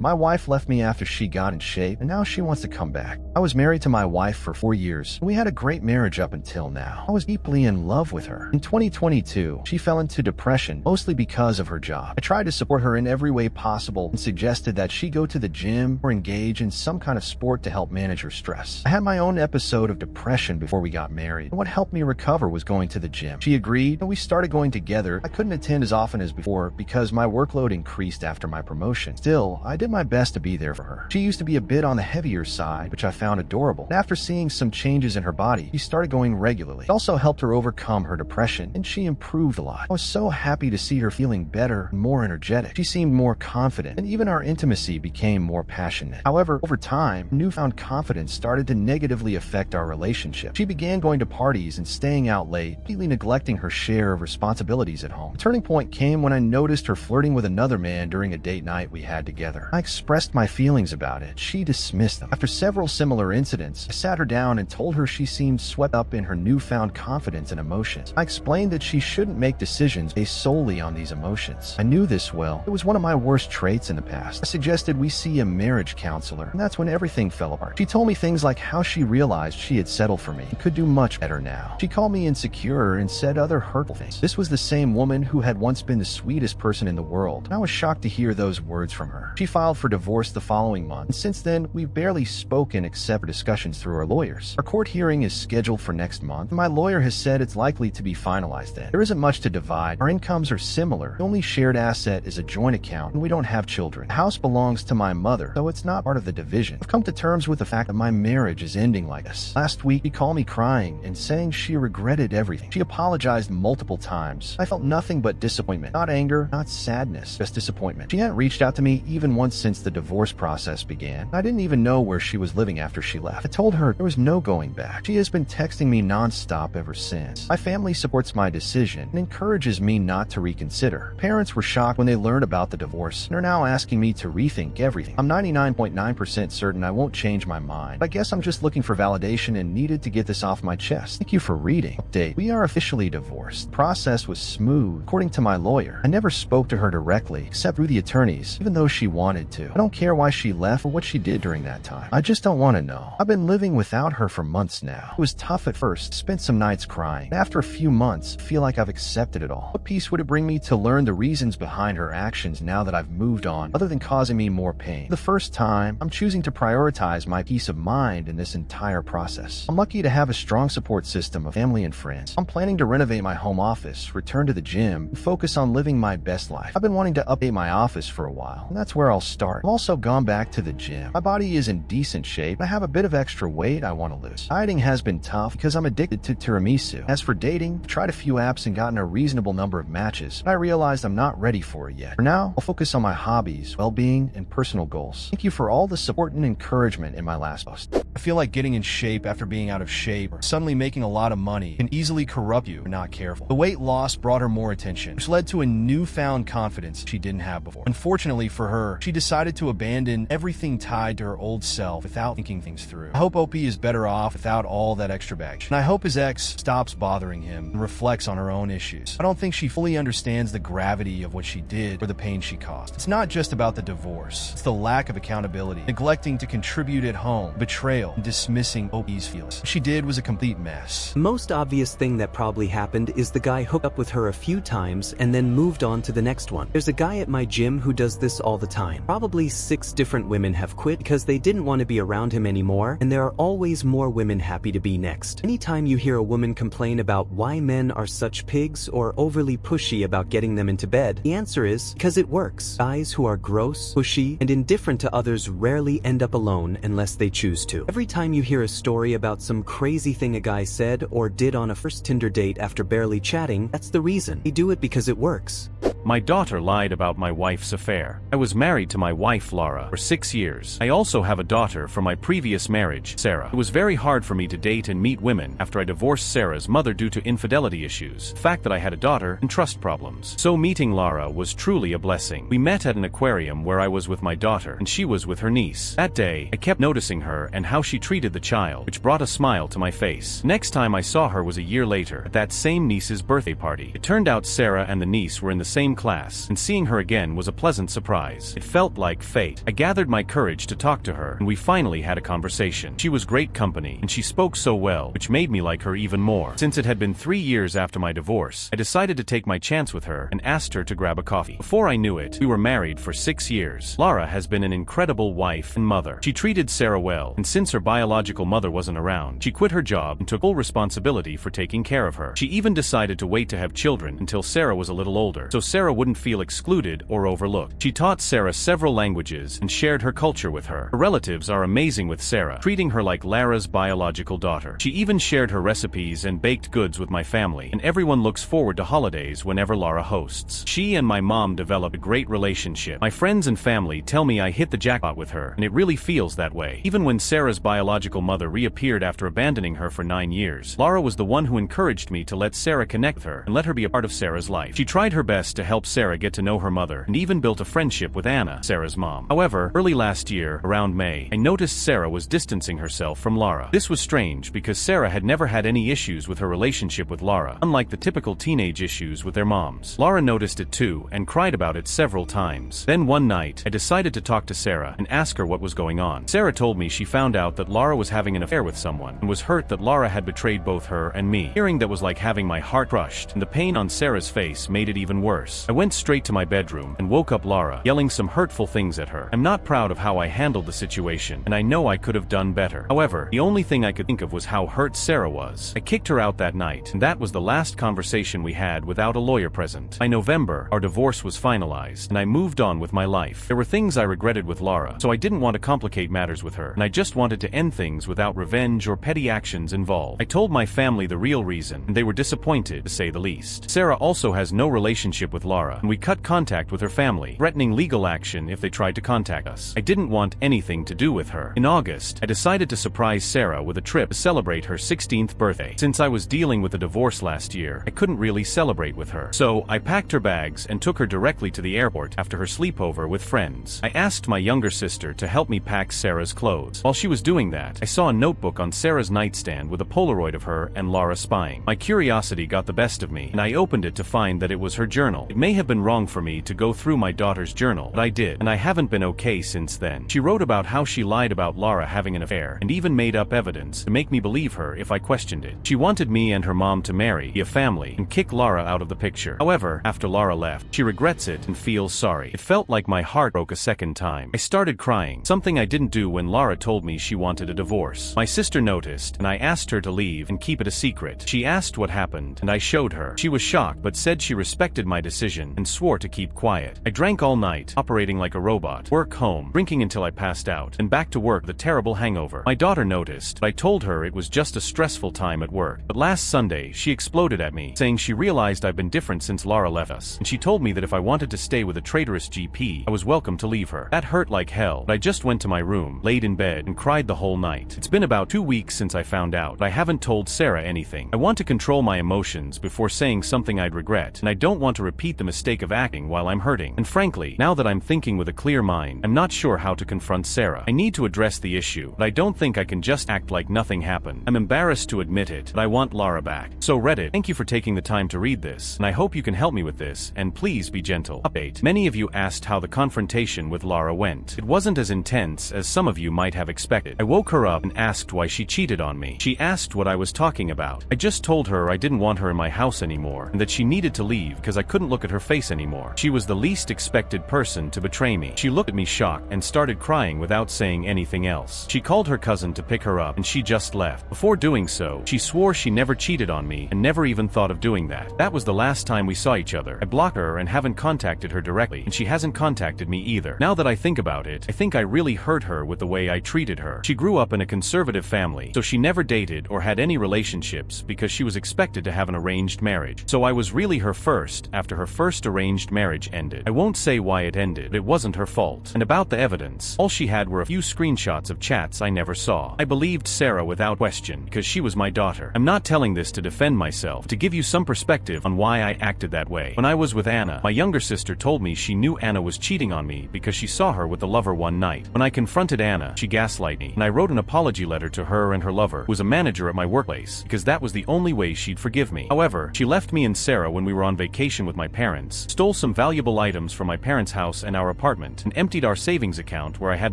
My wife left me after she got in shape, and now she wants to come back. I was married to my wife for 4 years, and we had a great marriage up until now. I was deeply in love with her. In 2022, she fell into depression, mostly because of her job. I tried to support her in every way possible and suggested that she go to the gym or engage in some kind of sport to help manage her stress. I had my own episode of depression before we got married, and what helped me recover was going to the gym. She agreed, and we started going together. I couldn't attend as often as before because my workload increased after my promotion. Still, I did my best to be there for her. She used to be a bit on the heavier side, which I found adorable. And after seeing some changes in her body, she started going regularly. It also helped her overcome her depression, and she improved a lot. I was so happy to see her feeling better and more energetic. She seemed more confident, and even our intimacy became more passionate. However, over time, newfound confidence started to negatively affect our relationship. She began going to parties and staying out late, completely neglecting her share of responsibilities at home. The turning point came when I noticed her flirting with another man during a date night we had together. I expressed my feelings about it. She dismissed them. After several similar incidents, I sat her down and told her she seemed swept up in her newfound confidence and emotions. I explained that she shouldn't make decisions based solely on these emotions. I knew this well. It was one of my worst traits in the past. I suggested we see a marriage counselor, and that's when everything fell apart. She told me things like how she realized she had settled for me and could do much better now. She called me insecure and said other hurtful things. This was the same woman who had once been the sweetest person in the world, and I was shocked to hear those words from her. She filed for divorce the following month, and since then, we've barely spoken except for discussions through our lawyers. Our court hearing is scheduled for next month, and my lawyer has said it's likely to be finalized then. There isn't much to divide. Our incomes are similar. The only shared asset is a joint account, and we don't have children. The house belongs to my mother, though it's not part of the division. I've come to terms with the fact that my marriage is ending like this. Last week, she called me crying and saying she regretted everything. She apologized multiple times. I felt nothing but disappointment. Not anger, not sadness, just disappointment. She hadn't reached out to me even once since the divorce process began. I didn't even know where she was living after she left. I told her there was no going back. She has been texting me nonstop ever since. My family supports my decision and encourages me not to reconsider. Parents were shocked when they learned about the divorce and are now asking me to rethink everything. I'm 99.9% certain I won't change my mind. I guess I'm just looking for validation and needed to get this off my chest. Thank you for reading. Update. We are officially divorced. The process was smooth, according to my lawyer. I never spoke to her directly, except through the attorneys, even though she wanted to. I don't care why she left or what she did during that time. I just don't want to know. I've been living without her for months now. It was tough at first, spent some nights crying. And after a few months, I feel like I've accepted it all. What peace would it bring me to learn the reasons behind her actions now that I've moved on, other than causing me more pain? For the first time, I'm choosing to prioritize my peace of mind in this entire process. I'm lucky to have a strong support system of family and friends. I'm planning to renovate my home office, return to the gym, and focus on living my best life. I've been wanting to update my office for a while, and that's where I'll start. I've also gone back to the gym. My body is in decent shape, and I have a bit of extra weight I want to lose. Dieting has been tough because I'm addicted to tiramisu. As for dating, I've tried a few apps and gotten a reasonable number of matches, but I realized I'm not ready for it yet. For now, I'll focus on my hobbies, well-being, and personal goals. Thank you for all the support and encouragement in my last post. I feel like getting in shape after being out of shape or suddenly making a lot of money can easily corrupt you if you're not careful. The weight loss brought her more attention, which led to a newfound confidence she didn't have before. Unfortunately for her, she decided to abandon everything tied to her old self without thinking things through. I hope OP is better off without all that extra baggage, and I hope his ex stops bothering him and reflects on her own issues. I don't think she fully understands the gravity of what she did or the pain she caused. It's not just about the divorce. It's the lack of accountability, neglecting to contribute at home, betrayal, and dismissing OP's feelings. What she did was a complete mess. The most obvious thing that probably happened is the guy hooked up with her a few times and then moved on to the next one. There's a guy at my gym who does this all the time. Probably 6 different women have quit because they didn't want to be around him anymore, and there are always more women happy to be next. Anytime you hear a woman complain about why men are such pigs or overly pushy about getting them into bed, the answer is because it works. Guys who are gross, pushy, and indifferent to others rarely end up alone unless they choose to. Every time you hear a story about some crazy thing a guy said or did on a first Tinder date after barely chatting, that's the reason. They do it because it works. My daughter lied about my wife's affair. I was married to my wife, Laura, for 6 years. I also have a daughter from my previous marriage, Sarah. It was very hard for me to date and meet women after I divorced Sarah's mother due to infidelity issues, the fact that I had a daughter, and trust problems. So meeting Laura was truly a blessing. We met at an aquarium where I was with my daughter, and she was with her niece. That day, I kept noticing her and how she treated the child, which brought a smile to my face. Next time I saw her was a year later, at that same niece's birthday party. It turned out Sarah and the niece were in the same same class, and seeing her again was a pleasant surprise. It felt like fate. I gathered my courage to talk to her, and we finally had a conversation. She was great company, and she spoke so well, which made me like her even more. Since it had been 3 years after my divorce, I decided to take my chance with her and asked her to grab a coffee. Before I knew it, we were married for 6 years. Laura has been an incredible wife and mother. She treated Sarah well, and since her biological mother wasn't around, she quit her job and took full responsibility for taking care of her. She even decided to wait to have children until Sarah was a little older, so Sarah wouldn't feel excluded or overlooked. She taught Sarah several languages and shared her culture with her. Her relatives are amazing with Sarah, treating her like Lara's biological daughter. She even shared her recipes and baked goods with my family, and everyone looks forward to holidays whenever Lara hosts. She and my mom developed a great relationship. My friends and family tell me I hit the jackpot with her, and it really feels that way. Even when Sarah's biological mother reappeared after abandoning her for 9 years, Lara was the one who encouraged me to let Sarah connect with her and let her be a part of Sarah's life. She tried her best to help Sarah get to know her mother and even built a friendship with Anna, Sarah's mom. However, early last year, around May, I noticed Sarah was distancing herself from Lara. This was strange because Sarah had never had any issues with her relationship with Lara, unlike the typical teenage issues with their moms. Lara noticed it too and cried about it several times. Then one night, I decided to talk to Sarah and ask her what was going on. Sarah told me she found out that Lara was having an affair with someone and was hurt that Lara had betrayed both her and me. Hearing that was like having my heart crushed, and the pain on Sarah's face made it even worse. I went straight to my bedroom and woke up Lara, yelling some hurtful things at her. I'm not proud of how I handled the situation, and I know I could have done better. However, the only thing I could think of was how hurt Sarah was. I kicked her out that night, and that was the last conversation we had without a lawyer present. By November, our divorce was finalized, and I moved on with my life. There were things I regretted with Lara, so I didn't want to complicate matters with her, and I just wanted to end things without revenge or petty actions involved. I told my family the real reason, and they were disappointed, to say the least. Sarah also has no relationship with Lara, and we cut contact with her family, threatening legal action if they tried to contact us. I didn't want anything to do with her. In August, I decided to surprise Sarah with a trip to celebrate her 16th birthday. Since I was dealing with a divorce last year, I couldn't really celebrate with her. So, I packed her bags and took her directly to the airport after her sleepover with friends. I asked my younger sister to help me pack Sarah's clothes. While she was doing that, I saw a notebook on Sarah's nightstand with a Polaroid of her and Lara spying. My curiosity got the best of me, and I opened it to find that it was her journal. It may have been wrong for me to go through my daughter's journal, but I did, and I haven't been okay since then. She wrote about how she lied about Lara having an affair, and even made up evidence to make me believe her if I questioned it. She wanted me and her mom to marry, be a family, and kick Lara out of the picture. However, after Lara left, she regrets it and feels sorry. It felt like my heart broke a second time. I started crying, something I didn't do when Lara told me she wanted a divorce. My sister noticed, and I asked her to leave and keep it a secret. She asked what happened, and I showed her. She was shocked, but said she respected my decision and swore to keep quiet. I drank all night, operating like a robot, work home, drinking until I passed out, and back to work with a terrible hangover. My daughter noticed, but I told her it was just a stressful time at work. But last Sunday, she exploded at me, saying she realized I've been different since Lara left us, and she told me that if I wanted to stay with a traitorous GP, I was welcome to leave her. That hurt like hell, but I just went to my room, laid in bed, and cried the whole night. It's been about 2 weeks since I found out, but I haven't told Sarah anything. I want to control my emotions before saying something I'd regret, and I don't want to repeat the mistake of acting while I'm hurting. And frankly, now that I'm thinking with a clear mind, I'm not sure how to confront Sarah. I need to address the issue, but I don't think I can just act like nothing happened. I'm embarrassed to admit it, but I want Lara back. So Reddit, thank you for taking the time to read this, and I hope you can help me with this, and please be gentle. Update. Many of you asked how the confrontation with Lara went. It wasn't as intense as some of you might have expected. I woke her up and asked why she cheated on me. She asked what I was talking about. I just told her I didn't want her in my house anymore, and that she needed to leave because I couldn't look at her face anymore. She was the least expected person to betray me. She looked at me shocked and started crying without saying anything else. She called her cousin to pick her up, and she just left. Before doing so, she swore she never cheated on me and never even thought of doing that. That was the last time we saw each other. I blocked her and haven't contacted her directly, and she hasn't contacted me either. Now that I think about it, I think I really hurt her with the way I treated her. She grew up in a conservative family, so she never dated or had any relationships because she was expected to have an arranged marriage. So I was really her first after her first arranged marriage ended. I won't say why it ended, but it wasn't her fault. And about the evidence, all she had were a few screenshots of chats I never saw. I believed Sarah without question because she was my daughter. I'm not telling this to defend myself, to give you some perspective on why I acted that way. When I was with Anna, my younger sister told me she knew Anna was cheating on me because she saw her with a lover one night. When I confronted Anna, she gaslighted me, and I wrote an apology letter to her and her lover, who was a manager at my workplace, because that was the only way she'd forgive me. However, she left me and Sarah when we were on vacation with my parents parents, stole some valuable items from my parents' house and our apartment, and emptied our savings account where I had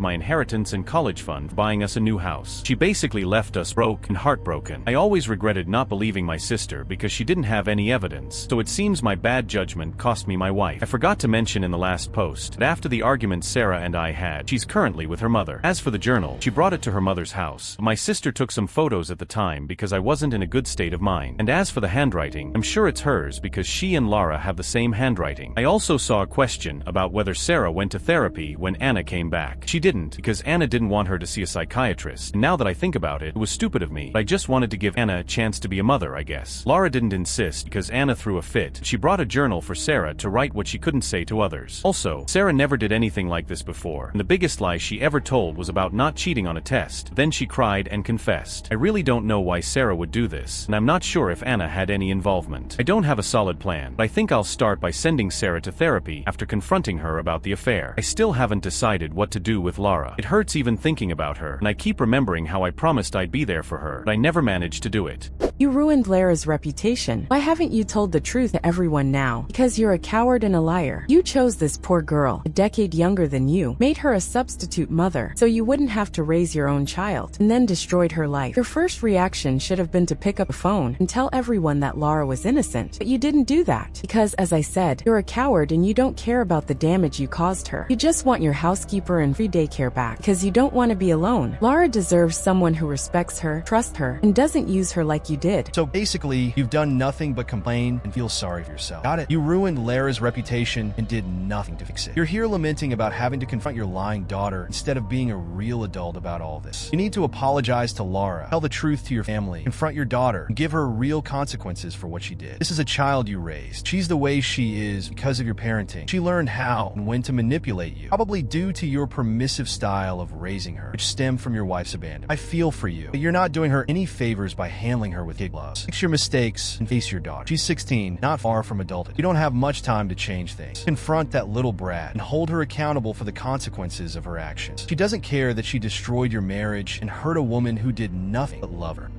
my inheritance and college fund buying us a new house. She basically left us broke and heartbroken. I always regretted not believing my sister because she didn't have any evidence, so it seems my bad judgment cost me my wife. I forgot to mention in the last post that after the argument Sarah and I had, she's currently with her mother. As for the journal, she brought it to her mother's house. My sister took some photos at the time because I wasn't in a good state of mind. And as for the handwriting, I'm sure it's hers because she and Laura have the same handwriting. I also saw a question about whether Sarah went to therapy when Anna came back. She didn't, because Anna didn't want her to see a psychiatrist. And now that I think about it, it was stupid of me. I just wanted to give Anna a chance to be a mother, I guess. Laura didn't insist because Anna threw a fit. She brought a journal for Sarah to write what she couldn't say to others. Also, Sarah never did anything like this before, and the biggest lie she ever told was about not cheating on a test. Then she cried and confessed. I really don't know why Sarah would do this, and I'm not sure if Anna had any involvement. I don't have a solid plan, but I think I'll start by sending Sarah to therapy after confronting her about the affair. I still haven't decided what to do with Laura. It hurts even thinking about her, and I keep remembering how I promised I'd be there for her, but I never managed to do it. You ruined Lara's reputation. Why haven't you told the truth to everyone now? Because you're a coward and a liar. You chose this poor girl, a decade younger than you, made her a substitute mother, so you wouldn't have to raise your own child, and then destroyed her life. Your first reaction should have been to pick up a phone and tell everyone that Laura was innocent, but you didn't do that. Because, as I said, you're a coward and you don't care about the damage you caused her. You just want your housekeeper and free daycare back, because you don't want to be alone. Laura deserves someone who respects her, trusts her, and doesn't use her like you did. So basically, you've done nothing but complain and feel sorry for yourself. Got it? You ruined Lara's reputation and did nothing to fix it. You're here lamenting about having to confront your lying daughter instead of being a real adult about all this. You need to apologize to Laura, tell the truth to your family, confront your daughter, and give her real consequences for what she did. This is a child you raised. She's the way she is because of your parenting. She learned how and when to manipulate you, probably due to your permissive style of raising her, which stemmed from your wife's abandonment. I feel for you, but you're not doing her any favors by handling her with kid gloves. Fix your mistakes and face your daughter. She's 16, not far from adulthood. You don't have much time to change things. Confront that little brat and hold her accountable for the consequences of her actions. She doesn't care that she destroyed your marriage and hurt a woman who did nothing but love her.